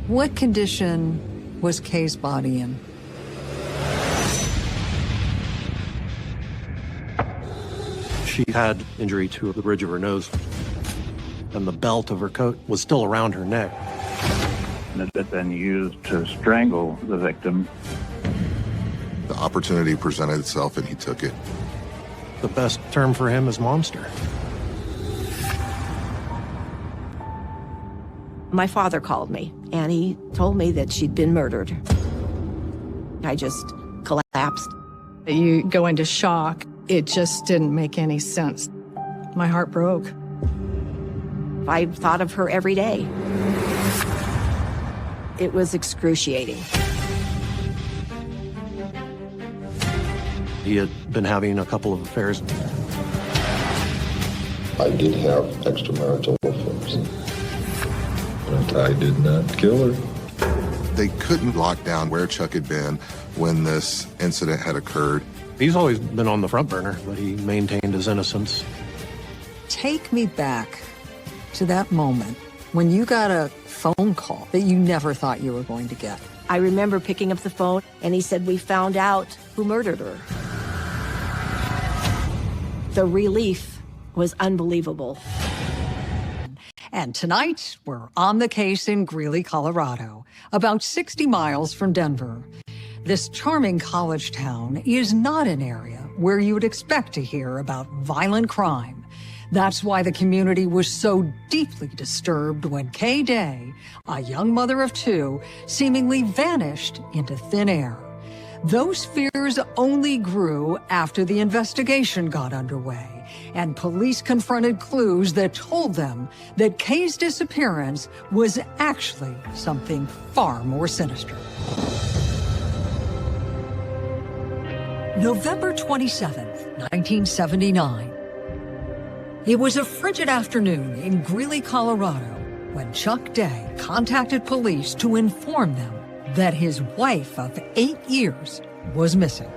What condition was Kay's body in? She had injury to the bridge of her nose, and the belt of her coat was still around her neck. It had been used to strangle the victim. The opportunity presented itself, and he took it. The best term for him is monster. My father called me, and he told me that she'd been murdered. I just collapsed. You go into shock. It just didn't make any sense. My heart broke. I thought of her every day. It was excruciating. He had been having a couple of affairs. I did have extramarital affairs, but I did not kill her. They couldn't lock down where Chuck had been when this incident had occurred. He's always been on the front burner, but he maintained his innocence. Take me back to that moment when you got a phone call that you never thought you were going to get. I remember picking up the phone, and he said, "We found out who murdered her." The relief was unbelievable. And tonight, we're on the case in Greeley, Colorado, about 60 miles from Denver. This charming college town is not an area where you would expect to hear about violent crime. That's why the community was so deeply disturbed when Kay Day, a young mother of two, seemingly vanished into thin air. Those fears only grew after the investigation got underway, and police confronted clues that told them that Kay's disappearance was actually something far more sinister. November 27th, 1979. It was a frigid afternoon in Greeley, Colorado, when Chuck Day contacted police to inform them that his wife of 8 years was missing.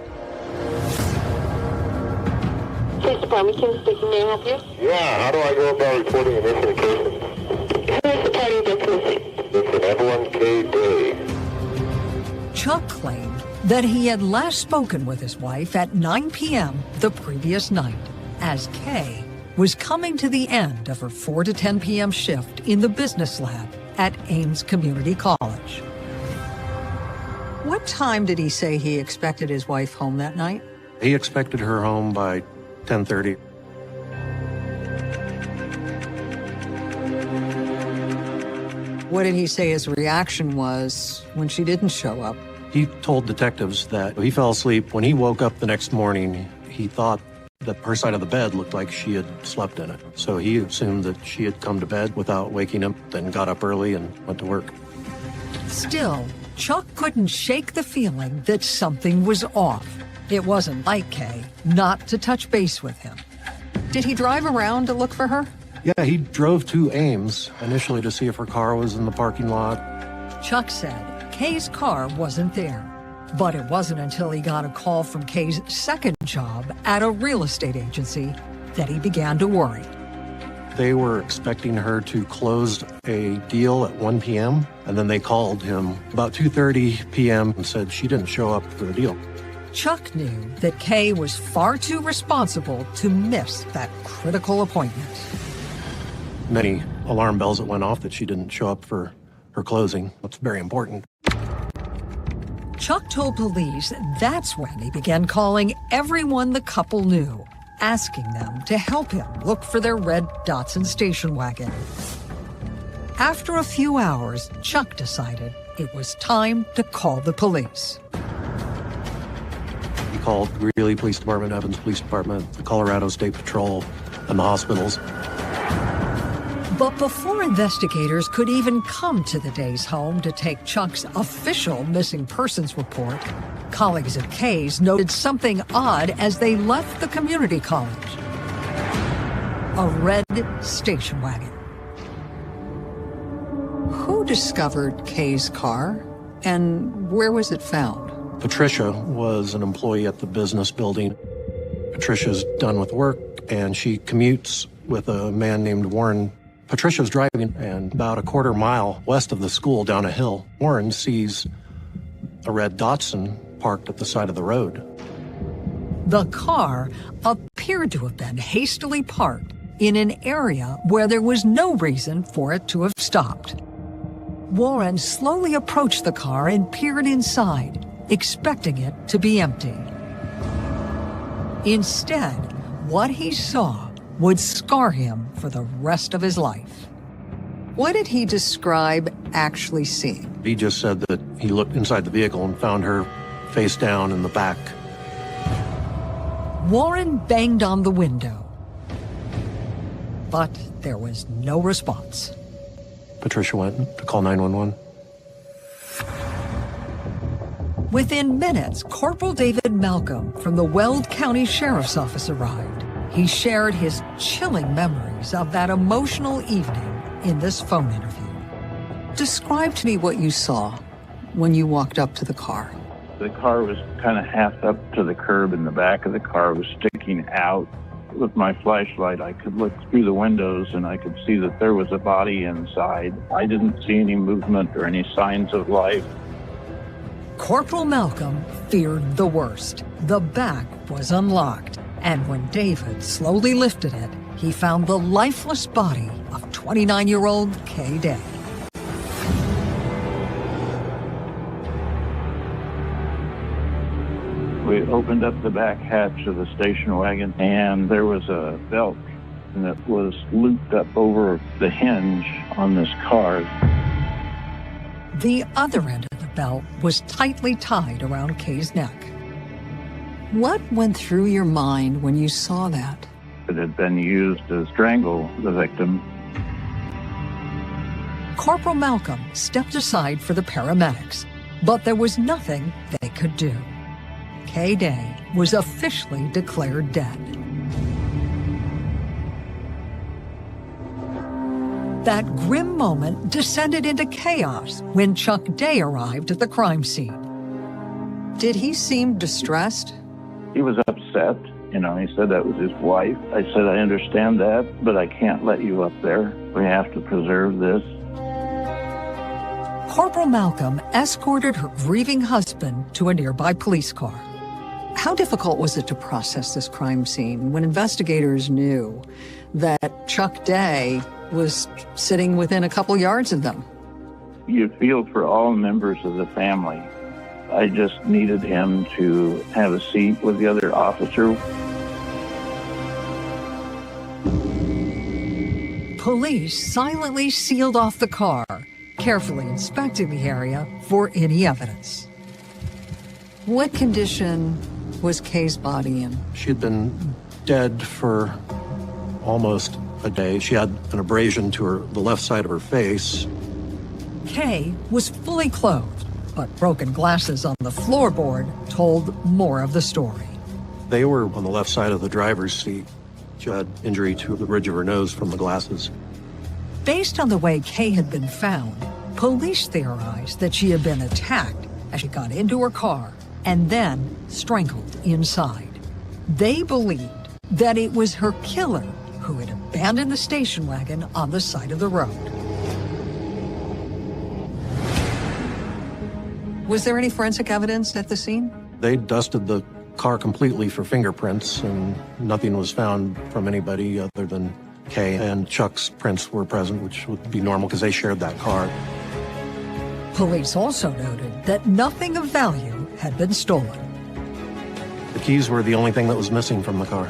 Police Department, Kim speaking. May I help you? Yeah, how do I go about reporting a missing person? Who is the party that's missing? It's an Evelyn K. Day. Chuck claimed that he had last spoken with his wife at 9 p.m. the previous night, as Kay was coming to the end of her 4 to 10 p.m. shift in the business lab at Ames Community College. What time did he say he expected his wife home that night? He expected her home by 10:30. What did he say his reaction was when she didn't show up? He told detectives that he fell asleep. When he woke up the next morning, he thought that her side of the bed looked like she had slept in it. So he assumed that she had come to bed without waking him, then got up early and went to work. Still, Chuck couldn't shake the feeling that something was off. It wasn't like Kay not to touch base with him. Did he drive around to look for her? Yeah, he drove to Ames initially to see if her car was in the parking lot. Chuck said Kay's car wasn't there. But it wasn't until he got a call from Kay's second job at a real estate agency that he began to worry. They were expecting her to close a deal at 1 p.m., and then they called him about 2:30 p.m. and said she didn't show up for the deal. Chuck knew that Kay was far too responsible to miss that critical appointment. Many alarm bells that went off that she didn't show up for her closing. That's very important. Chuck told police that's when he began calling everyone the couple knew, asking them to help him look for their red Datsun station wagon. After a few hours, Chuck decided it was time to call the police. He called Greeley Police Department, Evans Police Department, the Colorado State Patrol, and the hospitals. But before investigators could even come to the Days home to take Chuck's official missing persons report, colleagues of Kay's noted something odd as they left the community college. A red station wagon. Who discovered Kay's car, and where was it found? Patricia was an employee at the business building. Patricia's done with work, and she commutes with a man named Warren Patricia's driving, and about a quarter mile west of the school down a hill, Warren sees a red Datsun parked at the side of the road. The car appeared to have been hastily parked in an area where there was no reason for it to have stopped. Warren slowly approached the car and peered inside, expecting it to be empty. Instead, what he saw would scar him for the rest of his life. What did he describe actually seeing? He just said that he looked inside the vehicle and found her face down in the back. Warren banged on the window, but there was no response. Patricia went to call 911. Within minutes, Corporal David Malcolm from the Weld County Sheriff's Office arrived. He shared his chilling memories of that emotional evening in this phone interview. Describe to me what you saw when you walked up to the car. The car was kind of half up to the curb, and the back of the car was sticking out. With my flashlight, I could look through the windows and I could see that there was a body inside. I didn't see any movement or any signs of life. Corporal Malcolm feared the worst. The back was unlocked, and when David slowly lifted it, he found the lifeless body of 29-year-old Kay Day. We opened up the back hatch of the station wagon, and there was a belt that was looped up over the hinge on this car. The other end of the belt was tightly tied around Kay's neck. What went through your mind when you saw that? It had been used to strangle the victim. Corporal Malcolm stepped aside for the paramedics, but there was nothing they could do. Kay Day was officially declared dead. That grim moment descended into chaos when Chuck Day arrived at the crime scene. Did he seem distressed? He was upset. He said that was his wife. I said, I understand that, but I can't let you up there. We have to preserve this. Corporal Malcolm escorted her grieving husband to a nearby police car. How difficult was it to process this crime scene when investigators knew that Chuck Day was sitting within a couple yards of them? You feel for all members of the family. I just needed him to have a seat with the other officer. Police silently sealed off the car, carefully inspecting the area for any evidence. What condition was Kay's body in? She had been dead for almost a day. She had an abrasion to the left side of her face. Kay was fully clothed, but broken glasses on the floorboard told more of the story. They were on the left side of the driver's seat. She had injury to the bridge of her nose from the glasses. Based on the way Kay had been found, police theorized that she had been attacked as she got into her car and then strangled inside. They believed that it was her killer who had abandoned the station wagon on the side of the road. Was there any forensic evidence at the scene? They dusted the car completely for fingerprints, and nothing was found from anybody other than Kay, and Chuck's prints were present, which would be normal because they shared that car. Police also noted that nothing of value had been stolen. The keys were the only thing that was missing from the car.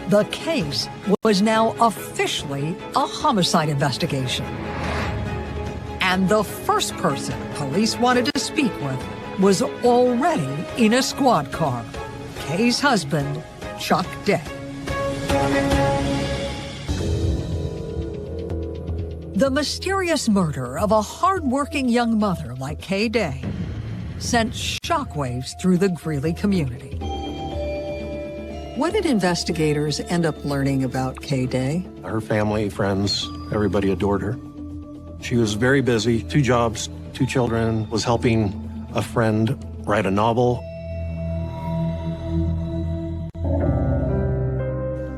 The case was now officially a homicide investigation. And the first person police wanted to speak with was already in a squad car, Kay's husband, Chuck Day. The mysterious murder of a hard-working young mother like Kay Day sent shockwaves through the Greeley community. What did investigators end up learning about Kay Day? Her family, friends, everybody adored her. She was very busy, 2 jobs, 2 children, was helping a friend write a novel.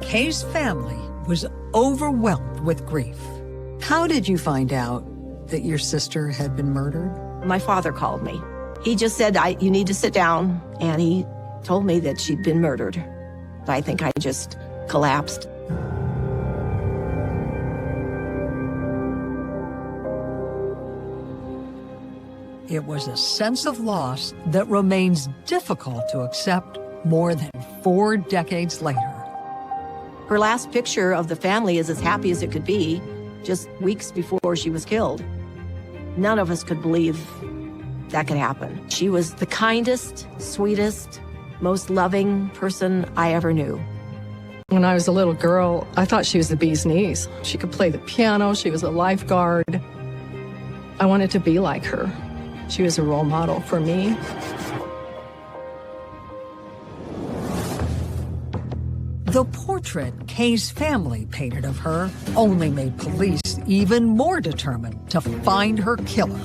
Kay's family was overwhelmed with grief. How did you find out that your sister had been murdered? My father called me. He just said, you need to sit down, and he told me that she'd been murdered. I think I just collapsed. It was a sense of loss that remains difficult to accept more than 4 decades later. Her last picture of the family is as happy as it could be, just weeks before she was killed. None of us could believe that could happen. She was the kindest, sweetest, most loving person I ever knew. When I was a little girl, I thought she was the bee's knees. She could play the piano, she was a lifeguard. I wanted to be like her. She was a role model for me. The portrait Kay's family painted of her only made police even more determined to find her killer.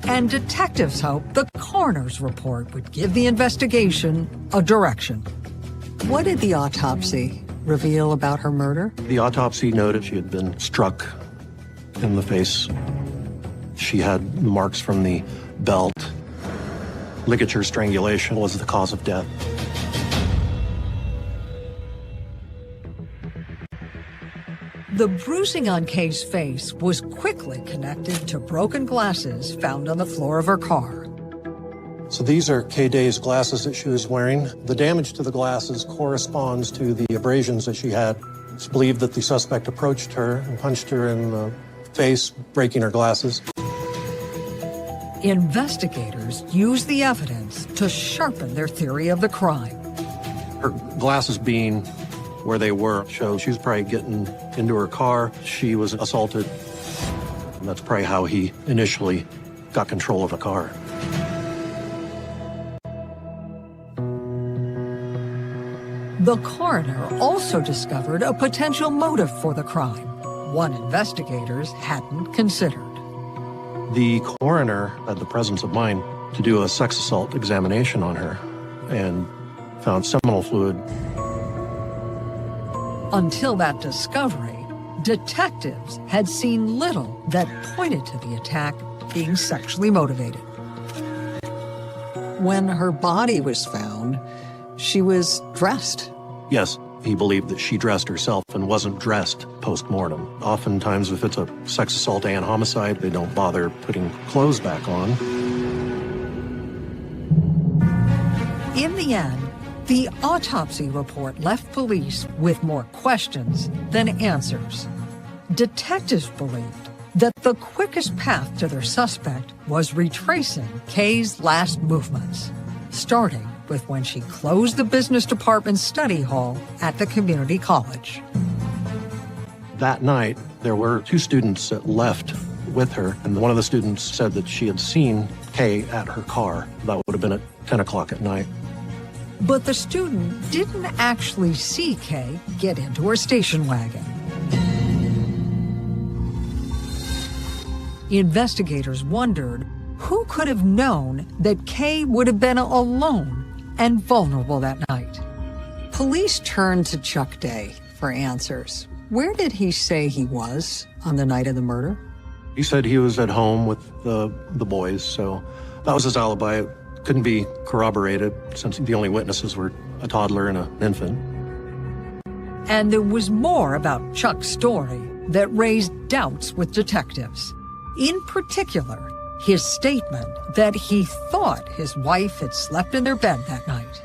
And detectives hoped the coroner's report would give the investigation a direction. What did the autopsy reveal about her murder? The autopsy noted she had been struck in the face. She had marks from the belt. Ligature strangulation was the cause of death. The bruising on Kay's face was quickly connected to broken glasses found on the floor of her car. So these are Kay Day's glasses that she was wearing. The damage to the glasses corresponds to the abrasions that she had. It's believed that the suspect approached her and punched her in the face, breaking her glasses. Investigators used the evidence to sharpen their theory of the crime. Her glasses being where they were shows she was probably getting into her car. She was assaulted. And that's probably how he initially got control of the car. The coroner also discovered a potential motive for the crime, one investigators hadn't considered. The coroner had the presence of mind to do a sex assault examination on her and found seminal fluid. Until that discovery, detectives had seen little that pointed to the attack being sexually motivated. When her body was found, she was dressed. Yes, he believed that she dressed herself and wasn't dressed post-mortem. Oftentimes, if it's a sex assault and homicide, they don't bother putting clothes back on. In the end, the autopsy report left police with more questions than answers. Detectives believed that the quickest path to their suspect was retracing Kay's last movements, starting with when she closed the business department study hall at the community college. That night, there were 2 students that left with her, and one of the students said that she had seen Kay at her car. That would have been at 10 o'clock at night. But the student didn't actually see Kay get into her station wagon. Investigators wondered who could have known that Kay would have been alone and vulnerable that night. Police turned to Chuck Day for answers. Where did he say he was on the night of the murder? He said he was at home with the boys, so that was his alibi. It couldn't be corroborated since the only witnesses were a toddler and an infant. And there was more about Chuck's story that raised doubts with detectives. In particular, his statement that he thought his wife had slept in their bed that night.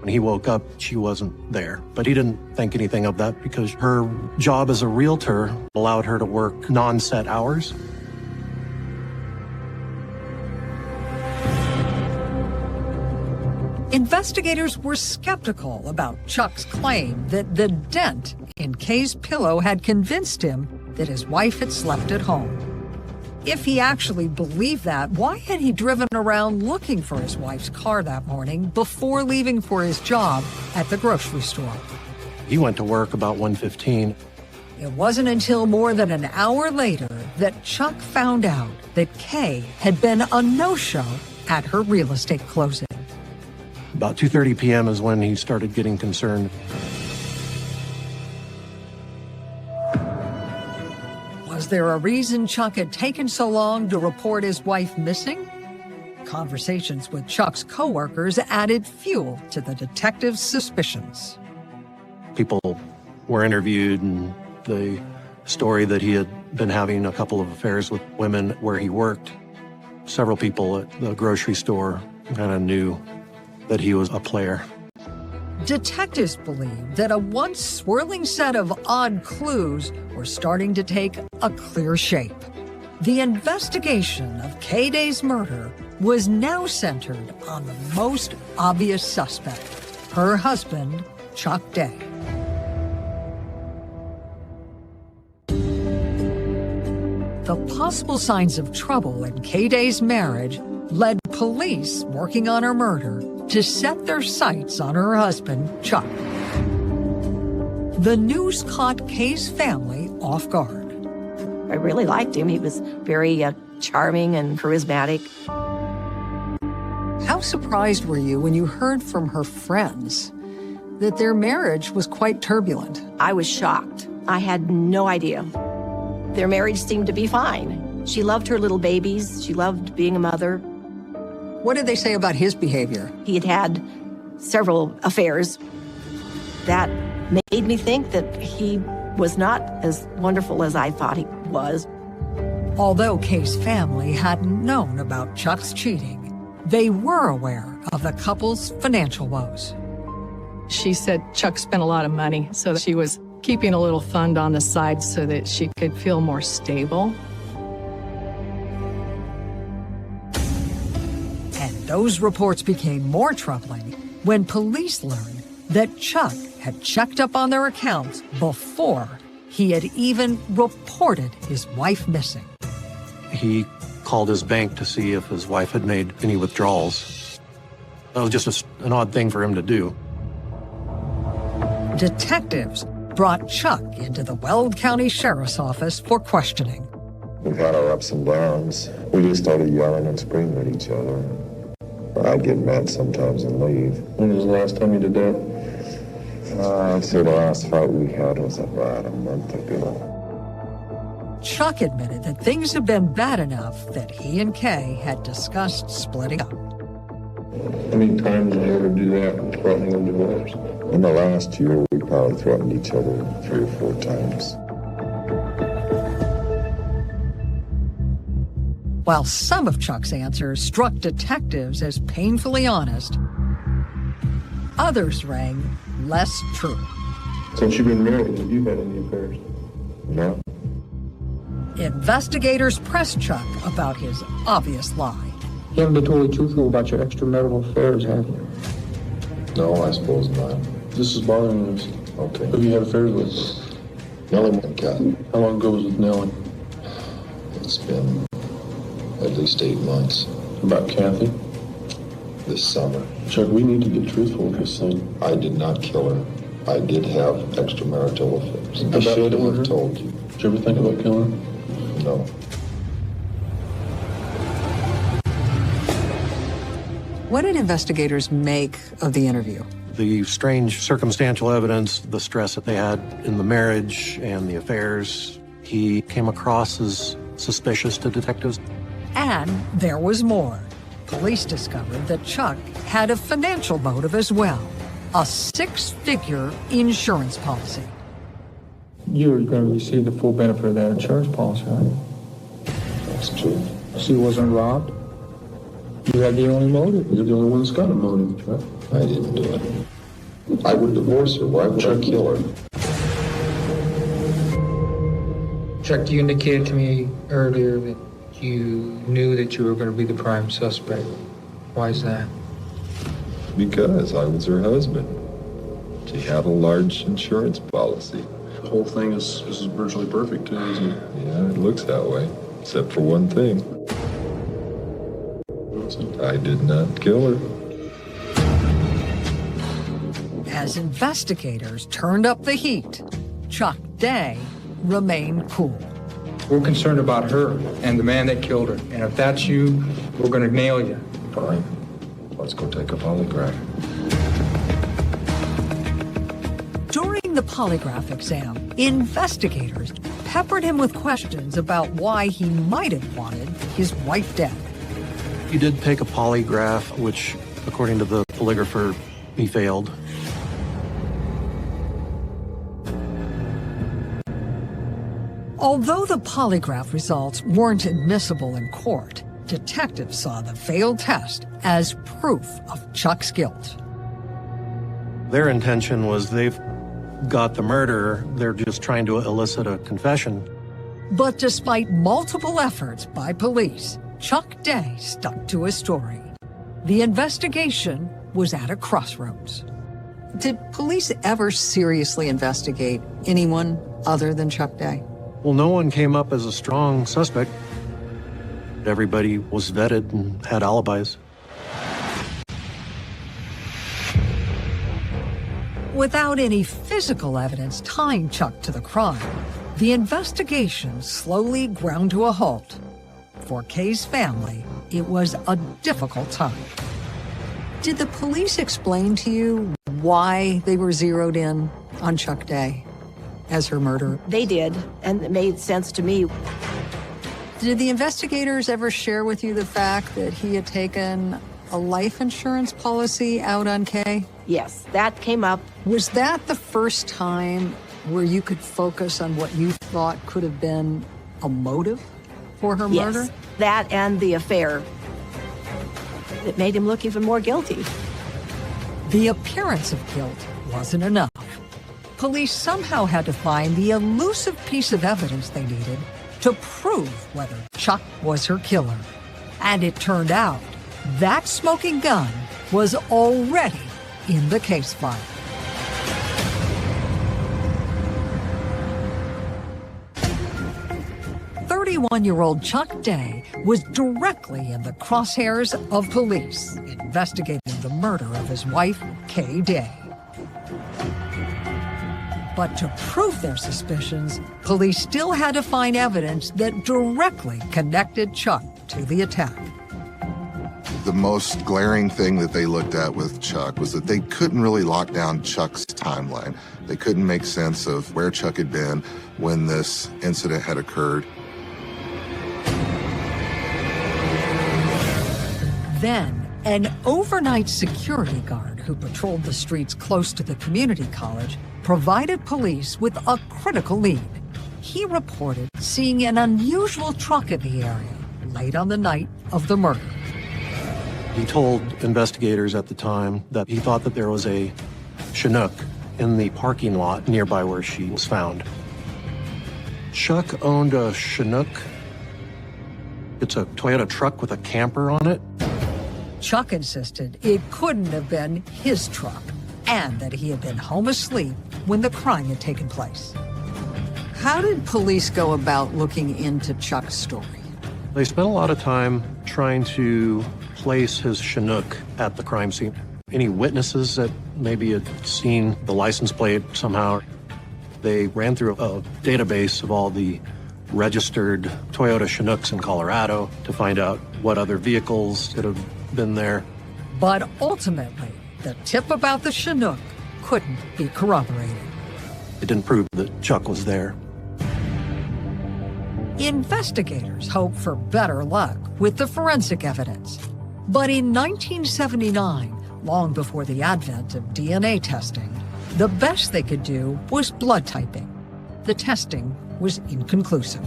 When he woke up, she wasn't there, but he didn't think anything of that because her job as a realtor allowed her to work non-set hours. Investigators were skeptical about Chuck's claim that the dent in Kay's pillow had convinced him that his wife had slept at home. If he actually believed that, why had he driven around looking for his wife's car that morning before leaving for his job at the grocery store? He went to work about 1:15. It wasn't until more than an hour later that Chuck found out that Kay had been a no-show at her real estate closing. About 2:30 p.m. is when he started getting concerned. Was there a reason Chuck had taken so long to report his wife missing? Conversations with Chuck's coworkers added fuel to the detective's suspicions. People were interviewed, and the story that he had been having a couple of affairs with women where he worked. Several people at the grocery store kind of knew that he was a player. Detectives believed that a once swirling set of odd clues were starting to take a clear shape. The investigation of Kay Day's murder was now centered on the most obvious suspect, her husband, Chuck Day. The possible signs of trouble in Kay Day's marriage led police working on her murder to set their sights on her husband, Chuck. The news caught Kay's family off guard. I really liked him. He was very charming and charismatic. How surprised were you when you heard from her friends that their marriage was quite turbulent? I was shocked. I had no idea. Their marriage seemed to be fine. She loved her little babies. She loved being a mother. What did they say about his behavior? He had had several affairs. That made me think that he was not as wonderful as I thought he was. Although Kay's family hadn't known about Chuck's cheating, they were aware of the couple's financial woes. She said Chuck spent a lot of money, so she was keeping a little fund on the side so that she could feel more stable. And those reports became more troubling when police learned that Chuck had checked up on their accounts before he had even reported his wife missing. He called his bank to see if his wife had made any withdrawals. That was just an odd thing for him to do. Detectives brought Chuck into the Weld County Sheriff's Office for questioning. We've had our ups and downs. We just started yelling and screaming at each other. I'd get mad sometimes and leave. When was the last time you did that? I'd say the last fight we had was about a month ago. Chuck admitted that things had been bad enough that he and Kay had discussed splitting up. How many times did you ever do that, threatening a divorce? In the last year, we probably threatened each other 3 or 4 times. While some of Chuck's answers struck detectives as painfully honest, others rang less true. Since you've been married, have you had any affairs? No. Investigators pressed Chuck about his obvious lie. You haven't been totally truthful about your extramarital affairs, have you? No, I suppose not. This is bothering us. Okay. Who have you had affairs with? Nellie and Kathy. How long ago was it with Nellie? It's been at least 8 months. About Kathy? This summer. Chuck, we need to get truthful with this thing. I did not kill her. I did have extramarital affairs. I should have told you. Did you ever think about killing her? No. What did investigators make of the interview? The strange circumstantial evidence, the stress that they had in the marriage and the affairs, he came across as suspicious to detectives. And there was more. Police discovered that Chuck had a financial motive as well, a 6-figure insurance policy. You're going to receive the full benefit of that insurance policy, right? That's true. She wasn't robbed. You had the only motive. You're the only one that's got a motive, right? I didn't do it. I would divorce her. Why would I kill her? Chuck, you indicated to me earlier that you knew that you were going to be the prime suspect. Why is that? Because I was her husband. She had a large insurance policy. The whole thing is virtually perfect, too, isn't it? Yeah, it looks that way. Except for one thing. I did not kill her. As investigators turned up the heat, Chuck Day remained cool. We're concerned about her and the man that killed her. And if that's you, we're going to nail you. Fine. Let's go take a polygraph. During the polygraph exam, investigators peppered him with questions about why he might have wanted his wife dead. He did take a polygraph, which, according to the polygrapher, he failed. Although the polygraph results weren't admissible in court, detectives saw the failed test as proof of Chuck's guilt. Their intention was they've got the murderer, they're just trying to elicit a confession. But despite multiple efforts by police, Chuck Day stuck to his story. The investigation was at a crossroads. Did police ever seriously investigate anyone other than Chuck Day? Well, no one came up as a strong suspect. Everybody was vetted and had alibis. Without any physical evidence tying Chuck to the crime, the investigation slowly ground to a halt. For Kay's family, it was a difficult time. Did the police explain to you why they were zeroed in on Chuck Day as her murderer? They did, and it made sense to me. Did the investigators ever share with you the fact that he had taken a life insurance policy out on Kay? Yes, that came up. Was that the first time where you could focus on what you thought could have been a motive for her murder? Yes, that and the affair. It made him look even more guilty. The appearance of guilt wasn't enough. Police somehow had to find the elusive piece of evidence they needed to prove whether Chuck was her killer. And it turned out that smoking gun was already in the case file. "31-year-old Chuck Day was directly in the crosshairs of police investigating the murder of his wife, Kay Day. But to prove their suspicions, police still had to find evidence that directly connected Chuck to the attack. The most glaring thing that they looked at with Chuck was that they couldn't really lock down Chuck's timeline. They couldn't make sense of where Chuck had been when this incident had occurred. Then, an overnight security guard who patrolled the streets close to the community college provided police with a critical lead. He reported seeing an unusual truck in the area late on the night of the murder. He told investigators at the time that he thought that there was a Chinook in the parking lot nearby where she was found. Chuck owned a Chinook. It's a Toyota truck with a camper on it. Chuck insisted it couldn't have been his truck and that he had been home asleep when the crime had taken place. How did police go about looking into Chuck's story? They spent a lot of time trying to place his Chinook at the crime scene. Any witnesses that maybe had seen the license plate somehow, they ran through a database of all the registered Toyota Chinooks in Colorado to find out what other vehicles could have been there. But ultimately, the tip about the Chinook couldn't be corroborated. It didn't prove that Chuck was there. Investigators hoped for better luck with the forensic evidence. But in 1979, long before the advent of DNA testing, the best they could do was blood typing. The testing was inconclusive.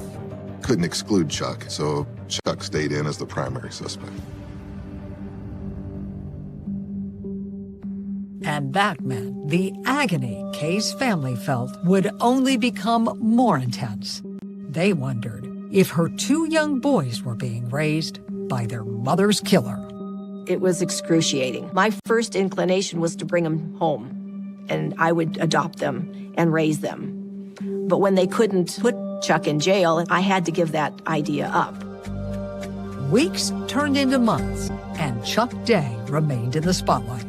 Couldn't exclude Chuck, so Chuck stayed in as the primary suspect. And that meant the agony Kay's family felt would only become more intense. They wondered if her two young boys were being raised by their mother's killer. It was excruciating. My first inclination was to bring them home, and I would adopt them and raise them. But when they couldn't put Chuck in jail, I had to give that idea up. Weeks turned into months, and Chuck Day remained in the spotlight.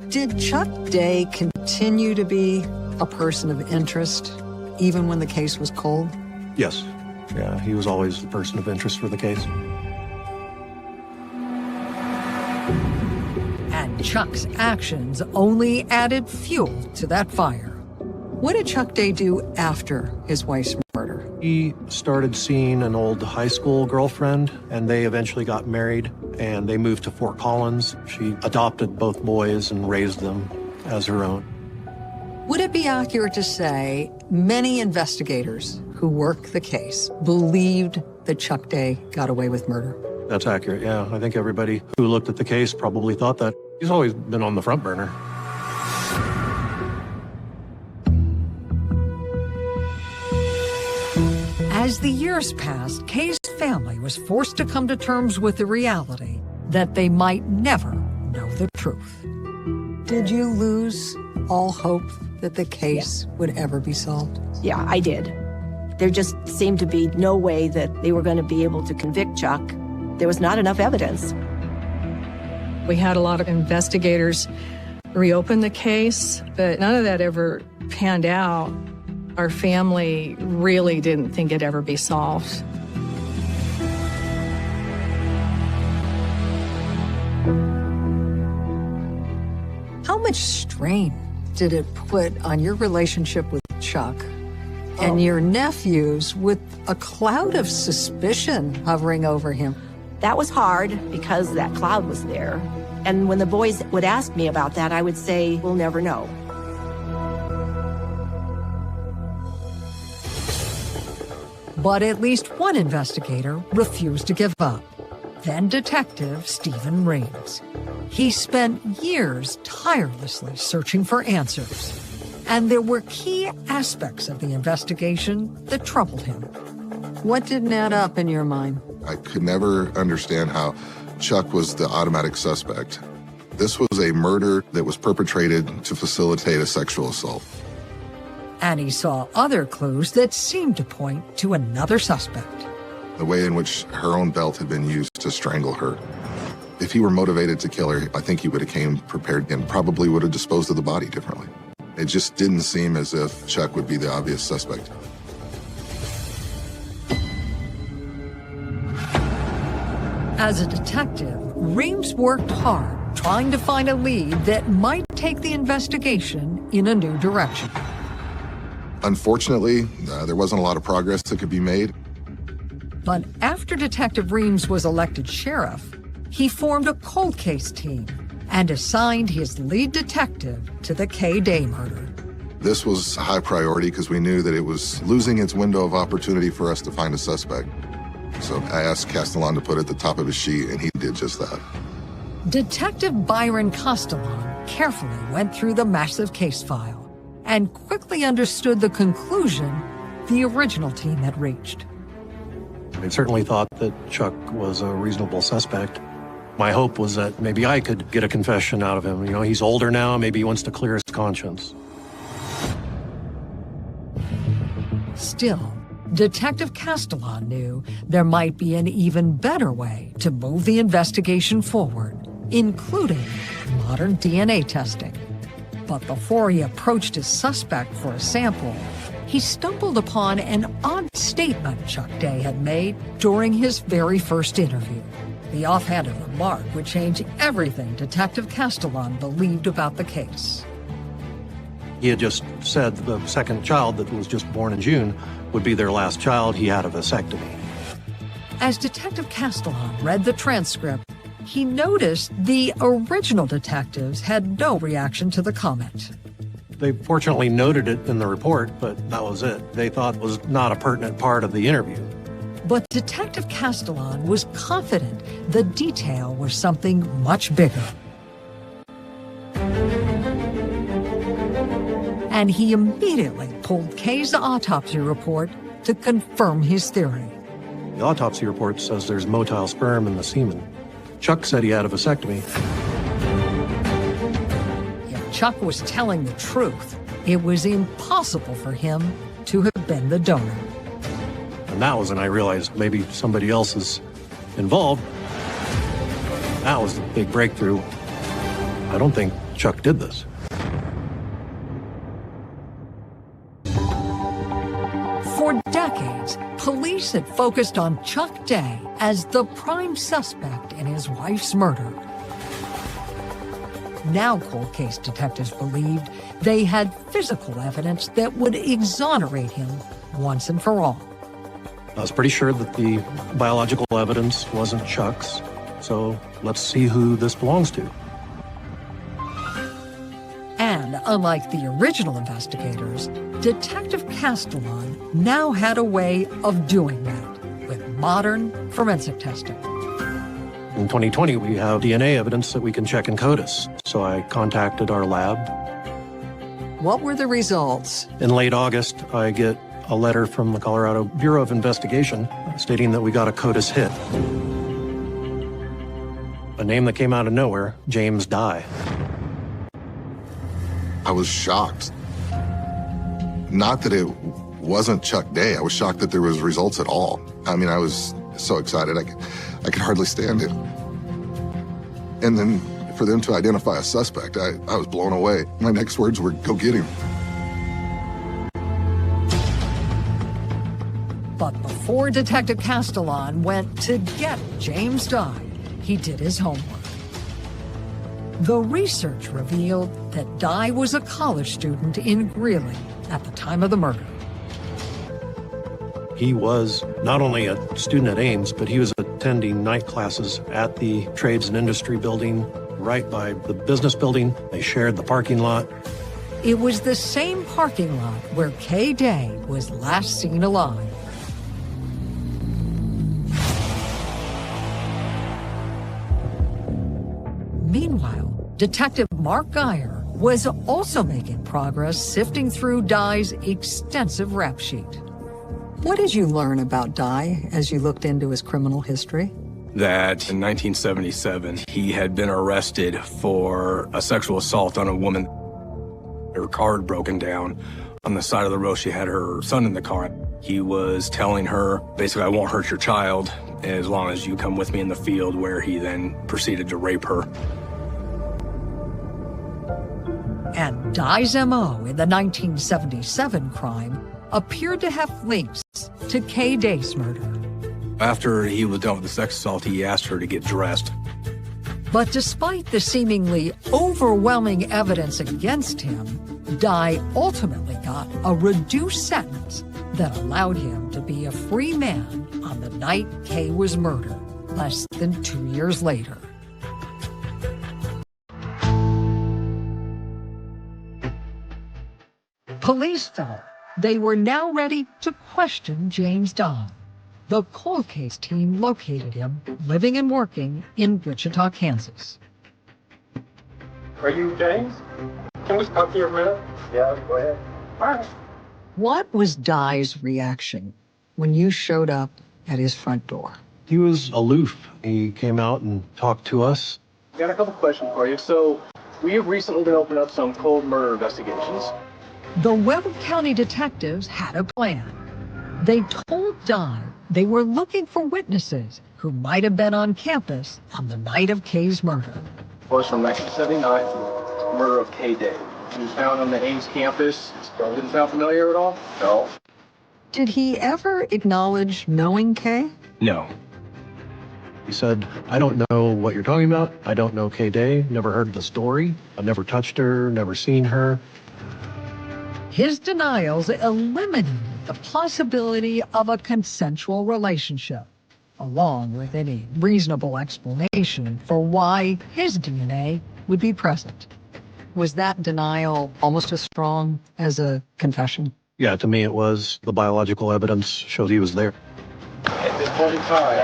Did Chuck Day continue to be a person of interest, even when the case was cold? Yes. Yeah, he was always the person of interest for the case. And Chuck's actions only added fuel to that fire. What did Chuck Day do after his wife's murder? He started seeing an old high school girlfriend, and they eventually got married, and they moved to Fort Collins. She adopted both boys and raised them as her own. Would it be accurate to say many investigators who work the case believed that Chuck Day got away with murder? That's accurate, yeah. I think everybody who looked at the case probably thought that. He's always been on the front burner. As the years passed, Kay's family was forced to come to terms with the reality that they might never know the truth. Did you lose all hope that the case would ever be solved? Yeah, I did. There just seemed to be no way that they were going to be able to convict Chuck. There was not enough evidence. We had a lot of investigators reopen the case, but none of that ever panned out. Our family really didn't think it'd ever be solved. How much strain did it put on your relationship with Chuck and your nephews with a cloud of suspicion hovering over him? That was hard because that cloud was there. And when the boys would ask me about that, I would say, we'll never know. But at least one investigator refused to give up. Then Detective Stephen Reams. He spent years tirelessly searching for answers. And there were key aspects of the investigation that troubled him. What didn't add up in your mind? I could never understand how Chuck was the automatic suspect. This was a murder that was perpetrated to facilitate a sexual assault. And he saw other clues that seemed to point to another suspect. The way in which her own belt had been used to strangle her. If he were motivated to kill her, I think he would have came prepared and probably would have disposed of the body differently. It just didn't seem as if Chuck would be the obvious suspect. As a detective, Reams worked hard trying to find a lead that might take the investigation in a new direction. Unfortunately, there wasn't a lot of progress that could be made. But after Detective Reams was elected sheriff, he formed a cold case team and assigned his lead detective to the Kay Day murder. This was a high priority because we knew that it was losing its window of opportunity for us to find a suspect. So I asked Castellan to put it at the top of his sheet, and he did just that. Detective Byron Castellan carefully went through the massive case file and quickly understood the conclusion the original team had reached. I certainly thought that Chuck was a reasonable suspect. My hope was that maybe I could get a confession out of him. You know, he's older now, maybe he wants to clear his conscience. Still, Detective Castellan knew there might be an even better way to move the investigation forward, including modern DNA testing. But before he approached his suspect for a sample, he stumbled upon an odd statement Chuck Day had made during his very first interview. The offhanded remark would change everything Detective Castellan believed about the case. He had just said the second child that was just born in June would be their last child. He had a vasectomy. As Detective Castellan read the transcript, he noticed the original detectives had no reaction to the comment. They fortunately noted it in the report, but that was it. They thought it was not a pertinent part of the interview. But Detective Castellan was confident the detail was something much bigger. And he immediately pulled Kay's autopsy report to confirm his theory. The autopsy report says there's motile sperm in the semen. Chuck said he had a vasectomy. If Chuck was telling the truth, it was impossible for him to have been the donor. And that was when I realized maybe somebody else is involved. That was the big breakthrough. I don't think Chuck did this. For decades, police had focused on Chuck Day as the prime suspect in his wife's murder. Now cold case detectives believed they had physical evidence that would exonerate him once and for all. I was pretty sure that the biological evidence wasn't Chuck's, so let's see who this belongs to. And unlike the original investigators, Detective Castellan now had a way of doing that with modern forensic testing. In 2020, we have DNA evidence that we can check in CODIS, so I contacted our lab. What were the results? In late August, I get a letter from the Colorado Bureau of Investigation stating that we got a CODIS hit. A name that came out of nowhere, James Dye. I was shocked. Not that it wasn't Chuck Day. I was shocked that there was results at all. I mean, I was so excited I could hardly stand it. And then for them to identify a suspect, I was blown away. My next words were, "Go get him." But before Detective Castellan went to get James Dye, he did his homework. The research revealed that Dye was a college student in Greeley at the time of the murder. He was not only a student at Ames, but he was attending night classes at the Trades and Industry building right by the business building. They shared the parking lot. It was the same parking lot where Kay Day was last seen alive. Meanwhile, Detective Mark Geyer was also making progress sifting through Dye's extensive rap sheet. What did you learn about Dye as you looked into his criminal history? That in 1977, he had been arrested for a sexual assault on a woman. Her car had broken down. On the side of the road, she had her son in the car. He was telling her, basically, "I won't hurt your child as long as you come with me in the field," where he then proceeded to rape her. And Dye's MO in the 1977 crime appeared to have links to Kay Day's murder. After he was done with the sex assault, he asked her to get dressed. But despite the seemingly overwhelming evidence against him, Dye ultimately got a reduced sentence that allowed him to be a free man on the night Kay was murdered, less than 2 years later. Police felt they were now ready to question James Dye. The cold case team located him living and working in Wichita, Kansas. Are you James? Can we talk to you a minute? Yeah, go ahead. All right. What was Dye's reaction when you showed up at his front door? He was aloof. He came out and talked to us. Got a couple questions for you. So, we have recently been opening up some cold murder investigations. The Webb County detectives had a plan. They told Dye they were looking for witnesses who might have been on campus on the night of Kay's murder. Was from 1979, murder of Kay Day. He was found on the Ames campus. Didn't sound familiar at all? No. Did he ever acknowledge knowing Kay? No. He said, "I don't know what you're talking about. I don't know Kay Day. Never heard the story. I've never touched her, never seen her." His denials eliminated the possibility of a consensual relationship, along with any reasonable explanation for why his DNA would be present. Was that denial almost as strong as a confession? Yeah, to me it was. The biological evidence showed he was there. At this point in time,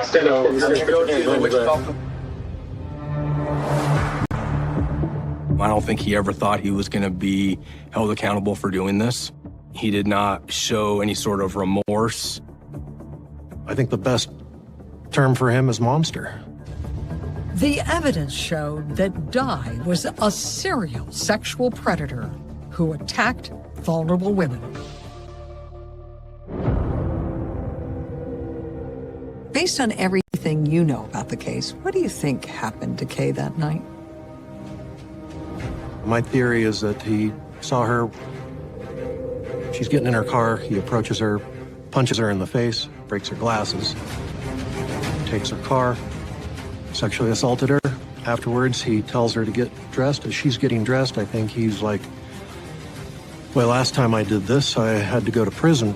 so we're going to go to the Wichita. I don't think he ever thought he was going to be held accountable for doing this. He did not show any sort of remorse. I think the best term for him is monster. The evidence showed that Dye was a serial sexual predator who attacked vulnerable women. Based on everything you know about the case, what do you think happened to Kay that night? My theory is that he saw her. She's getting in her car. He approaches her, punches her in the face, breaks her glasses, takes her car, sexually assaulted her. Afterwards, he tells her to get dressed. As she's getting dressed, I think he's like, well, last time I did this, I had to go to prison.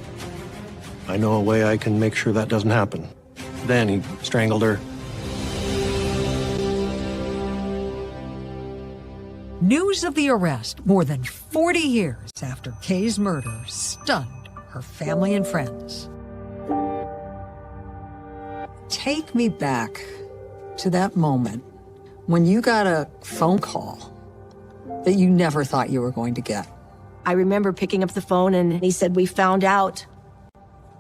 I know a way I can make sure that doesn't happen. Then he strangled her. News of the arrest more than 40 years after Kay's murder stunned her family and friends. Take me back to that moment when you got a phone call that you never thought you were going to get. I remember picking up the phone and he said, "We found out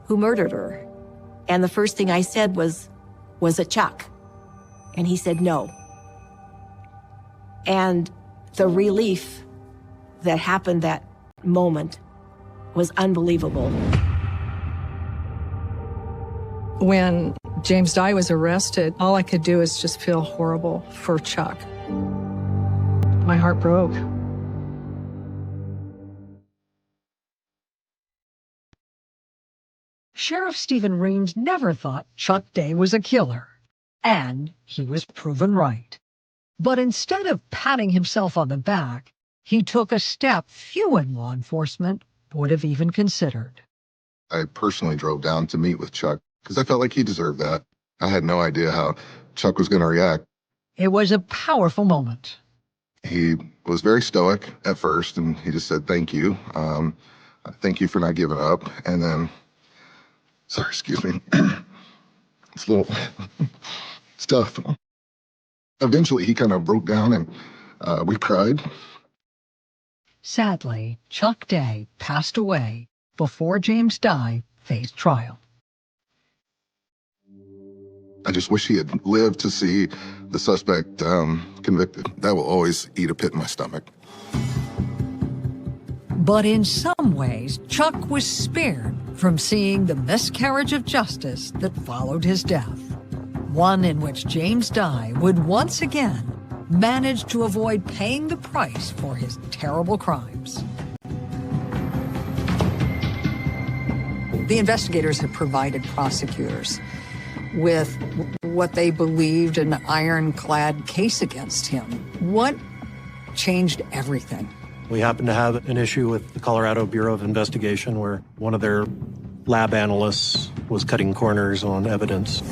who murdered her." And the first thing I said was it Chuck? And he said, "No." And the relief that happened that moment was unbelievable. When James Dye was arrested, all I could do is just feel horrible for Chuck. My heart broke. Sheriff Stephen Reams never thought Chuck Day was a killer, and he was proven right. But instead of patting himself on the back, he took a step few in law enforcement would have even considered. I personally drove down to meet with Chuck because I felt like he deserved that. I had no idea how Chuck was going to react. It was a powerful moment. He was very stoic at first, and he just said, "Thank you. Thank you for not giving up." And then, sorry, excuse me. It's a little, it's tough. Eventually, he kind of broke down, and we cried. Sadly, Chuck Day passed away before James Dye faced trial. I just wish he had lived to see the suspect convicted. That will always eat a pit in my stomach. But in some ways, Chuck was spared from seeing the miscarriage of justice that followed his death. One in which James Dye would once again manage to avoid paying the price for his terrible crimes. The investigators had provided prosecutors with what they believed an ironclad case against him. What changed everything? We happened to have an issue with the Colorado Bureau of Investigation where one of their lab analysts was cutting corners on evidence.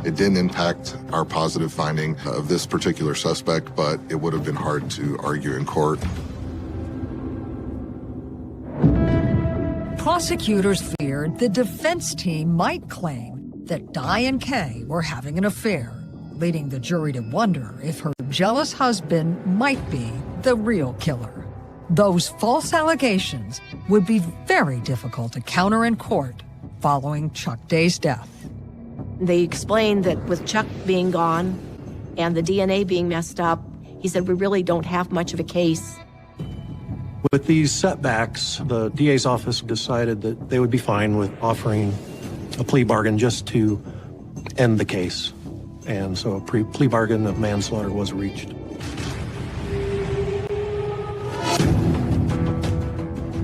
It didn't impact our positive finding of this particular suspect, but it would have been hard to argue in court. Prosecutors feared the defense team might claim that Dye and Kay were having an affair, leading the jury to wonder if her jealous husband might be the real killer. Those false allegations would be very difficult to counter in court following Chuck Day's death. They explained that with Chuck being gone and the DNA being messed up, he said, "We really don't have much of a case." With these setbacks, the DA's office decided that they would be fine with offering a plea bargain just to end the case. And so a plea bargain of manslaughter was reached.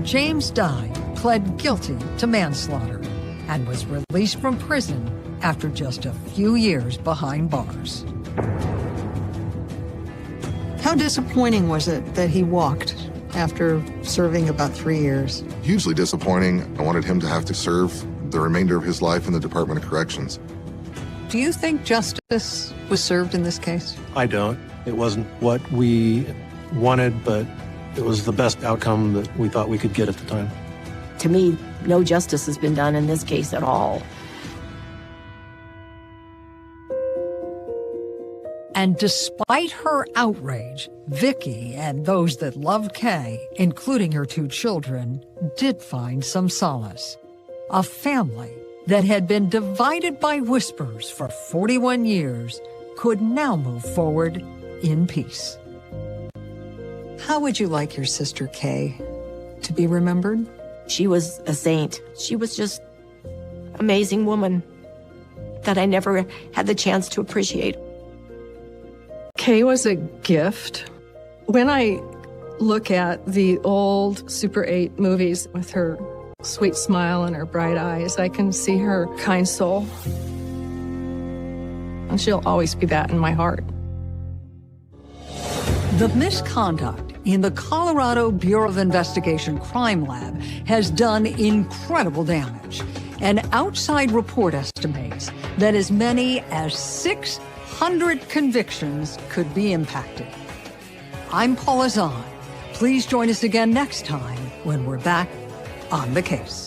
James Dye pled guilty to manslaughter and was released from prison after just a few years behind bars. How disappointing was it that he walked after serving about 3 years? Hugely disappointing. I wanted him to have to serve the remainder of his life in the Department of Corrections. Do you think justice was served in this case? I don't. It wasn't what we wanted, but it was the best outcome that we thought we could get at the time. To me, no justice has been done in this case at all. And despite her outrage, Vicky and those that loved Kay, including her 2 children, did find some solace. A family that had been divided by whispers for 41 years could now move forward in peace. How would you like your sister Kay to be remembered? She was a saint. She was just an amazing woman that I never had the chance to appreciate. Kay was a gift. When I look at the old Super 8 movies with her sweet smile and her bright eyes, I can see her kind soul. and she'll always be that in my heart. The misconduct in the Colorado Bureau of Investigation Crime Lab has done incredible damage. An outside report estimates that as many as 600 convictions could be impacted. I'm Paula Zahn. Please join us again next time when we're back on the case.